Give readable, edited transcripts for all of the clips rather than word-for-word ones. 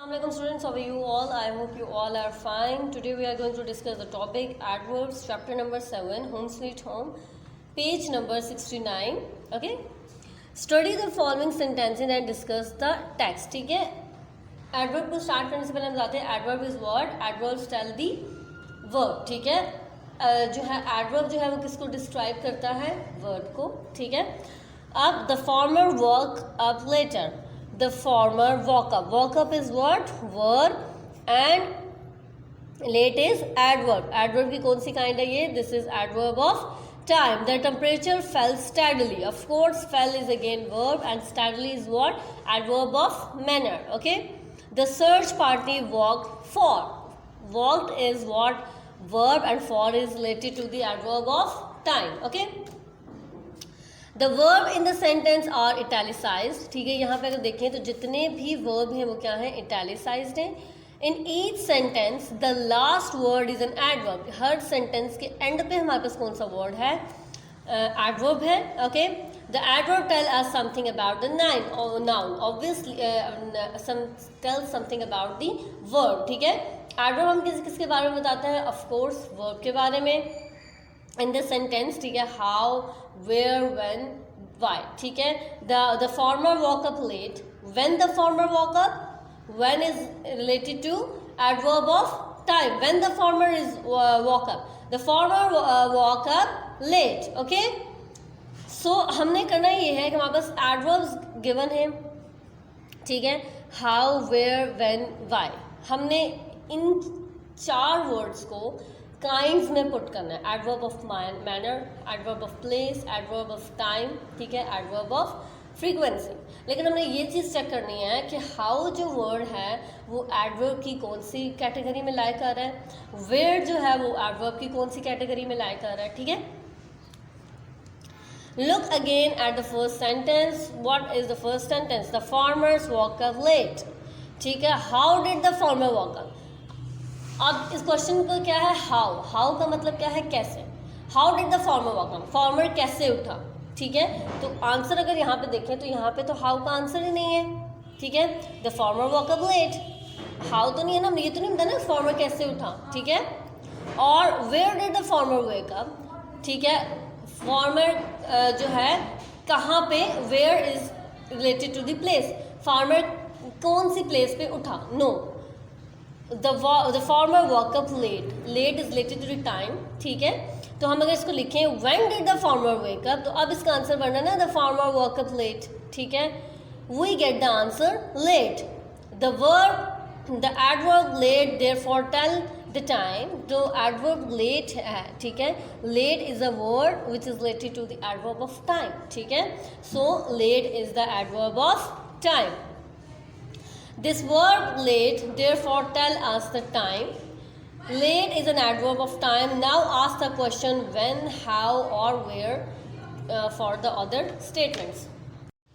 Assalamualaikum students, how are you all? I hope you all are fine. Today we are going to discuss the topic adverbs, chapter number 7, home sweet home, page number 69. Okay, study the following sentences and discuss the text. ठीक है, adverb को start करने से पहले हम बताते हैं adverb is what? Adverbs tell the verb. ठीक है, जो है adverb जो है वो किसको describe करता है? Verb को. ठीक है, अब the former woke up later. The former woke up. Woke up is what? Verb and late is adverb. Adverb की कौन सी kind है ये? This is adverb of time. The temperature fell steadily. Of course, fell is again verb and steadily is what? Adverb of manner. Okay. The search party walked for. Walked is what? Verb and for is related to the adverb of time. Okay. The verb in the sentence are italicized. ठीक है, यहाँ पे अगर देखें तो जितने भी verb हैं वो क्या हैं? Italicized हैं. In each sentence the last word is an adverb. Her sentence के end पे हमारे पास कौन सा word है? Adverb है. Okay. The adverb tell us something about the noun. Obviously tell something about the verb. ठीक है. Adverb हम किसके बारे में बताते हैं? Of course verb के बारे में. In the sentence, ठीक है, how, where, when, why. ठीक है, the former woke up late. When the former woke up, when is related to adverb of time. When the former is woke up, the former woke up late. Okay, so हमने करना ये है कि हमारे पास adverbs given है. ठीक है, how, where, when, why. हमने इन चार words को काइंड्स में पुट करना है. Adverb of manner, adverb of place, adverb of time. ठीक है, एडवर्ब ऑफ फ्रीक्वेंसी. लेकिन हमने ये चीज़ चेक करनी है कि हाउ जो वर्ड है वो एडवर्ब की कौन सी कैटेगरी में लाई कर रहा है, वेयर जो है वो एडवर्ब की कौन सी कैटेगरी में लाई कर रहा है. ठीक है, look again at the first sentence. What is the first sentence? The farmers woke up late. ठीक है, how did the farmer woke up. अब इस क्वेश्चन को क्या है? हाउ का मतलब क्या है? कैसे. How did the farmer woke up. Farmer कैसे उठा. ठीक है, तो आंसर अगर यहाँ पे देखें तो यहाँ पे तो हाउ का आंसर ही नहीं है. ठीक है, the farmer woke up late. How तो नहीं है ना, ये तो नहीं बताया ना फार्मर कैसे उठा. ठीक है, और where did the farmer wake up. ठीक है, फार्मर जो है कहाँ पे, where is related to the place. Farmer कौन सी प्लेस पे उठा. No, the farmer woke up late. Late is related to the time. ठीक है, तो हम अगर इसको लिखें when did the farmer wake up, तो अब इसका आंसर बनना ना the farmer woke up late. ठीक है, we get the answer late. The verb, the adverb late therefore tell the time. जो adverb late है, ठीक है, late is a word which is related to the adverb of time. ठीक है, so late is the adverb of time. This verb late therefore tell us the time. Late is an adverb of time. Now ask the question when, how or where for the other statements.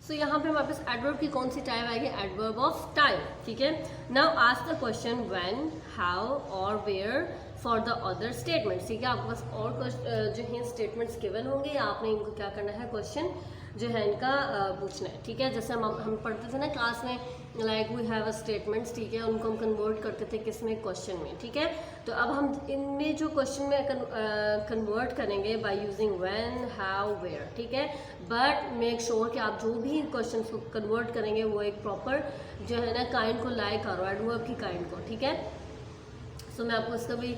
So यहाँ पे हमारे पास adverb की कौन सी type आएगी? adverb of time. ठीक है, now ask the question when, how or where for the other statements. ठीक है, आपके पास और जो है statements given होंगे, आपने इनको क्या करना है, क्वेश्चन जो है इनका पूछना है. ठीक है, जैसे हम पढ़ते थे ना क्लास में, like we have a statements. ठीक है, उनको हम कन्वर्ट करते थे किसमें, क्वेश्चन में. ठीक है, तो अब हम इनमें जो क्वेश्चन में कन्वर्ट करेंगे by using when, how, where. ठीक है, बट मेक श्योर कि आप जो भी क्वेश्चन को कन्वर्ट करेंगे वो एक प्रॉपर जो है ना काइंड को लाई करो, एडवर्ब की काइंड को. ठीक है, सो मैं आपको इसका भी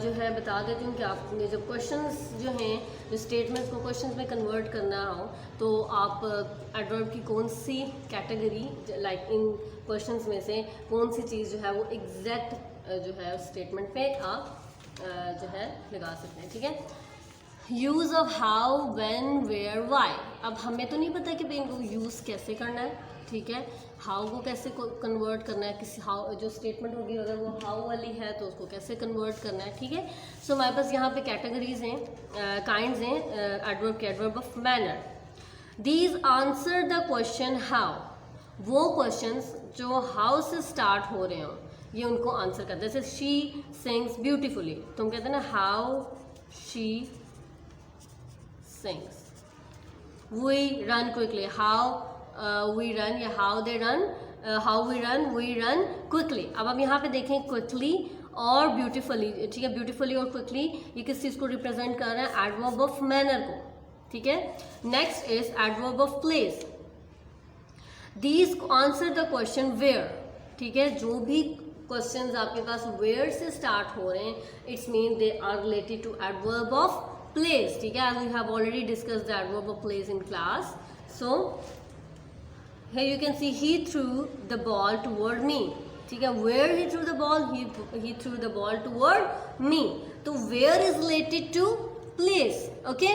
जो है बता देती हूँ कि आपने जब क्वेश्चंस जो हैं, जो स्टेटमेंट्स को क्वेश्चंस में कन्वर्ट करना हो तो आप एडवर्ब की कौन सी कैटेगरी, लाइक इन क्वेश्चंस में से कौन सी चीज़ जो है वो एग्जैक्ट जो है स्टेटमेंट पे आप जो है लगा सकते हैं. ठीक है, use of how, when, where, why. अब हमें तो नहीं पता कि भाई इनको यूज़ कैसे करना है. ठीक है, हाउ को कैसे कन्वर्ट करना है, किसी हाउ जो स्टेटमेंट होगी अगर वो हाउ वाली है तो उसको कैसे कन्वर्ट करना है. ठीक है, सो हमारे पास यहाँ पे कैटेगरीज हैं, काइंड्स हैं एडवर्ब के. Adverb of manner. These answer the question how. वो क्वेश्चंस जो हाउ से स्टार्ट हो रहे हों ये उनको आंसर करते हैं. जैसे शी सिंग्स ब्यूटिफुली, तो हम कहते हैं ना how she sings. We run quickly, how we run, या how they run, how we run quickly. अब हम यहाँ पे देखें क्विकली और ब्यूटीफुली, ठीक है, ब्यूटीफुली और क्विकली ये किस चीज़ को रिप्रेजेंट कर रहे हैं, एडवर्ब ऑफ मैनर को, ठीक है। Next is adverb of place. These answer the question where, ठीक है, जो भी क्वेश्चंस आपके पास वेयर से स्टार्ट हो रहे हैं, it's mean they are related to adverb of place, ठीक है। We have already discussed the adverb of place in class. So here you can see he threw the ball toward me, ठीक है, where he threw the ball, he threw the ball toward me, तो where is related to place, okay,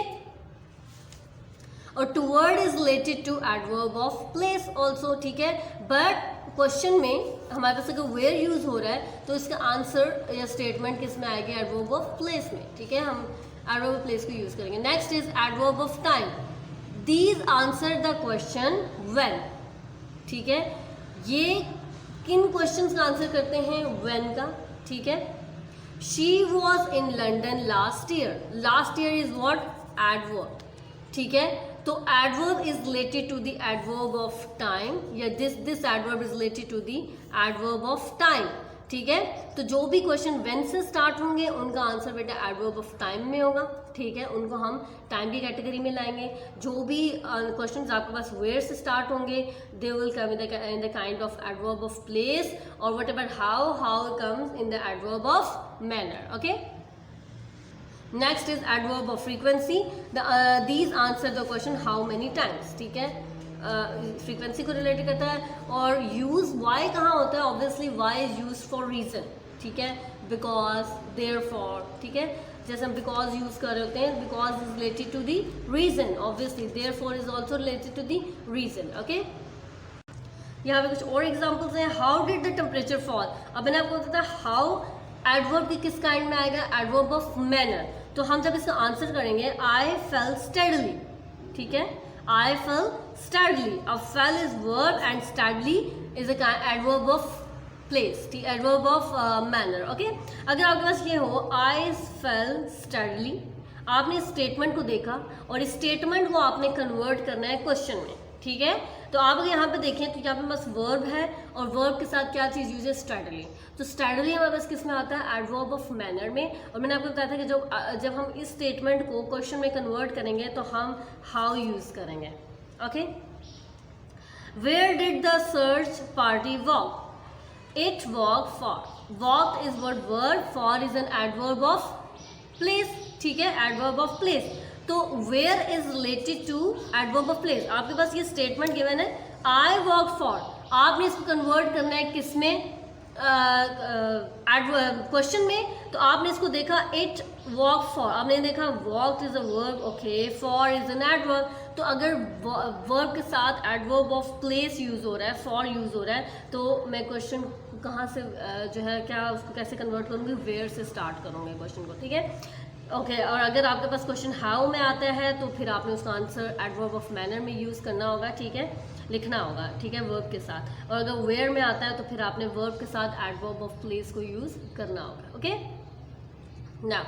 और toward is related to adverb of place also, ठीक है। but question में हमारे पास अगर where use हो रहा है तो इसका आंसर या स्टेटमेंट किस में आएगा, एडवर्ब ऑफ प्लेस में, ठीक है, हम एडवर्ब ऑफ प्लेस को यूज करेंगे। Next is adverb of time. These answer the question when, ठीक है, ये किन क्वेश्चंस का आंसर करते हैं, व्हेन का, ठीक है। She was in London last year, last year is what, adverb, ठीक है, तो adverb is related to the adverb of time, या this adverb is related to the adverb of time, ठीक है। तो जो भी क्वेश्चन व्हेन से स्टार्ट होंगे उनका आंसर बेटा एडवर्ब ऑफ टाइम में होगा, ठीक है, उनको हम टाइम की कैटेगरी में लाएंगे। जो भी क्वेश्चंस आपके पास वेयर से स्टार्ट होंगे they will come in the kind of adverb of place, और what about how comes in the adverb of manner, okay. Next is adverb of frequency. These answer the question how many times, ठीक है, frequency को related करता है। और use Y कहाँ होता है, obviously why is use for reason, ठीक है, बिकॉज, देयरफॉर, ठीक है, जैसे हम बिकॉज यूज कर रहे होते हैं, because is related to the reason, obviously therefore is also related to the reason, okay. यहाँ पे कुछ और एग्जाम्पल्स हैं। How did the temperature fall, अब मैंने आपको बताया हाउ एडवर्ब की किस काइंड में आएगा, एडवर्ब ऑफ मैनर। तो हम जब इसका आंसर करेंगे आई फेल स्टेडली, ठीक है, I fell steadily. अब fell is verb and steadily is a adverb of place, ठीक, adverb of manner, okay? अगर आपके पास ये हो I fell steadily, आपने स्टेटमेंट को देखा और इस स्टेटमेंट को आपने कन्वर्ट करना है क्वेश्चन में, ठीक है। तो आप अगर यहाँ पे देखें तो यहाँ पे बस वर्ब है और वर्ब के साथ क्या चीज़ यूज है, स्टडली। तो स्टडली हमारे पास किस में आता है, एडवर्ब ऑफ मैनर में। और मैंने आपको बताया था कि जब हम इस स्टेटमेंट को क्वेश्चन में कन्वर्ट करेंगे तो हम हाउ यूज करेंगे, okay. Where did the search party walk, it walk for, walk is verb, for is an adverb of place, ठीक है, एडवर्ब ऑफ प्लेस। तो where is related to adverb of place. आपके पास ये statement given है I walk for, आपने इसको convert करना है किस में, क्वेश्चन में। तो आपने इसको देखा इट वॉक फॉर, आपने देखा walk is a verb, okay, for is an adverb. तो अगर वर्ब के साथ एडवर्ब ऑफ प्लेस यूज हो रहा है, फॉर यूज हो रहा है, तो मैं क्वेश्चन कहाँ से जो है क्या उसको कैसे कन्वर्ट करूँगी, वेयर से स्टार्ट करूँगी क्वेश्चन को, ठीक है, ओके। और अगर आपके पास क्वेश्चन हाउ में आता है तो फिर आपने उसका आंसर एडवर्ब ऑफ मैनर में यूज़ करना होगा, ठीक है, लिखना होगा, ठीक है, वर्ब के साथ। और अगर वेयर में आता है तो फिर आपने वर्ब के साथ एडवर्ब ऑफ प्लेस को यूज़ करना होगा, okay. Now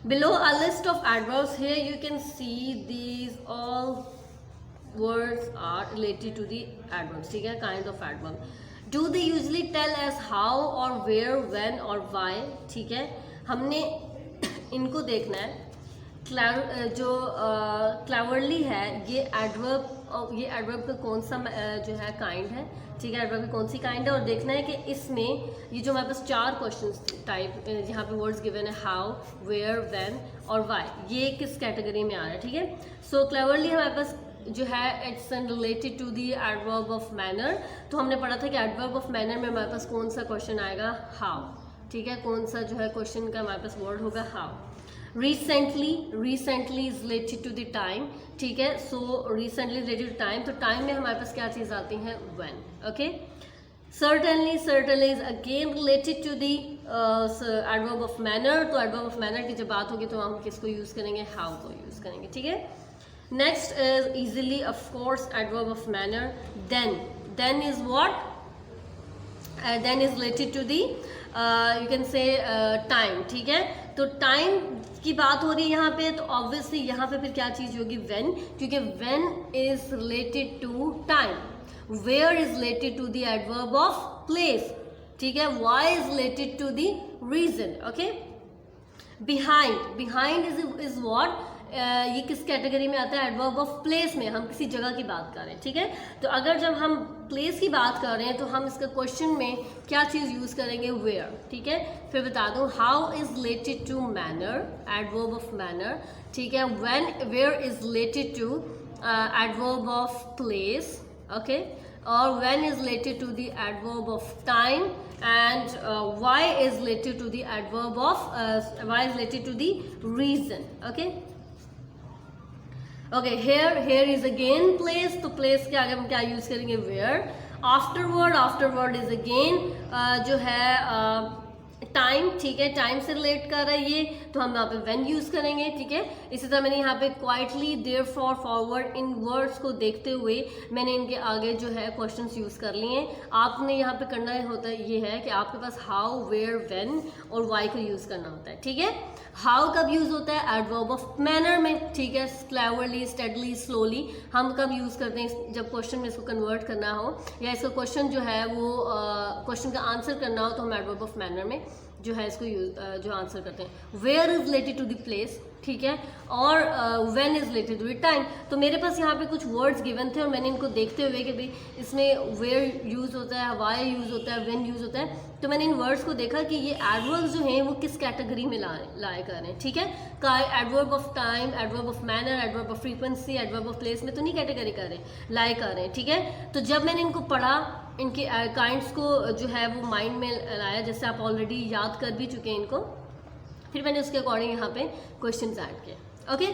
below a list of adverbs, here you can see these all words are related to the adverbs, ठीक है, kind of adverb. Do they usually tell us how और where, when और why, ठीक है, हमने इनको देखना है। जो क्लेवरली है ये एडवर्ब का कौन सा जो है काइंड है, ठीक है, एडवर्ब की कौन सी काइंड है, और देखना है कि इसमें ये जो हमारे पास चार क्वेश्चंस टाइप जहाँ पे वर्ड्स गिवन है हाउ, वेयर, व्हेन और व्हाई, ये किस कैटेगरी में आ रहा है, ठीक है। सो क्लेवरली हमारे पास जो है it's related to the adverb of manner. तो हमने पढ़ा था कि एडवर्ब ऑफ मैनर में हमारे पास कौन सा क्वेश्चन आएगा, हाउ, ठीक है, कौन सा जो है क्वेश्चन का हमारे पास वर्ड होगा, how. Recently is related to the time, ठीक है, so recently related to time, तो टाइम में हमारे पास क्या चीज़ आती है, when, okay. Certainly is again related to the adverb of manner, तो एडवर्ब ऑफ मैनर की जब बात होगी तो हम किसको यूज़ करेंगे, हाउ को यूज़ करेंगे, ठीक है। Next is easily, of course, adverb of manner. Then is what, then is related to the you can say time, ठीक है। तो टाइम की बात हो रही है यहाँ पे, तो ऑब्वियसली यहाँ पे फिर क्या चीज़ होगी, व्हेन, क्योंकि when is related to time. Where is related to the adverb of place, ठीक है, why is related to the reason, okay. Behind is what, ये किस कैटेगरी में आता है, एडवर्ब ऑफ प्लेस में, हम किसी जगह की बात कर रहे हैं, ठीक है। तो अगर जब हम प्लेस की बात कर रहे हैं तो हम इसका क्वेश्चन में क्या चीज़ यूज़ करेंगे, वेयर, ठीक है। फिर बता दूं, how is related to manner, adverb of manner, ठीक है। When, where is related to adverb of place, okay. और when is related to the adverb of time, and why is related to the adverb of why is related to the reason, okay. Okay, here is again place, तो place के आगे हम क्या use करेंगे, where. afterward is again जो है time, ठीक है, टाइम से रिलेट कर रहा है ये, तो हम यहाँ पे व्हेन यूज करेंगे, ठीक है। इसी तरह मैंने यहाँ पे क्वाइटली, देयरफॉर, फॉरवर्ड, इन वर्ड्स को देखते हुए मैंने इनके आगे जो है क्वेश्चंस यूज कर लिए हैं। आपने यहाँ पे करना होता है ये है कि आपके पास हाउ, वेयर, व्हेन और वाई को यूज करना होता है, ठीक है। हाउ कब यूज होता है, एडवर्ब ऑफ मैनर में, ठीक है, क्लेवरली, स्टेडली, स्लोली। हम कब यूज करते हैं, जब क्वेश्चन में इसको कन्वर्ट करना हो या इसका क्वेश्चन जो है वो क्वेश्चन का आंसर करना हो, तो हम एडवर्ब ऑफ मैनर में जो है इसको जो आंसर करते हैं। Where is related to the place, ठीक है, और when is related to the time. तो मेरे पास यहाँ पे कुछ वर्ड्स गिवन थे और मैंने इनको देखते हुए कि भाई इसमें वेयर यूज होता है, वाई यूज होता है, व्हेन यूज होता है, तो मैंने इन वर्ड्स को देखा कि ये एडवर्ब्स जो हैं वो किस कैटेगरी में लाए कर रहे हैं, ठीक है। Adverb of time, adverb of manner, adverb of frequency, adverb of place में तो नहीं कैटेगरी कर रहे हैं, लाए कर रहे हैं, ठीक है। तो जब मैंने इनको पढ़ा, इनके काइंड्स को जो है वो माइंड में लाया, जैसे आप ऑलरेडी याद कर भी चुके हैं इनको, फिर मैंने उसके अकॉर्डिंग यहाँ पे क्वेश्चंस ऐड किए, ओके।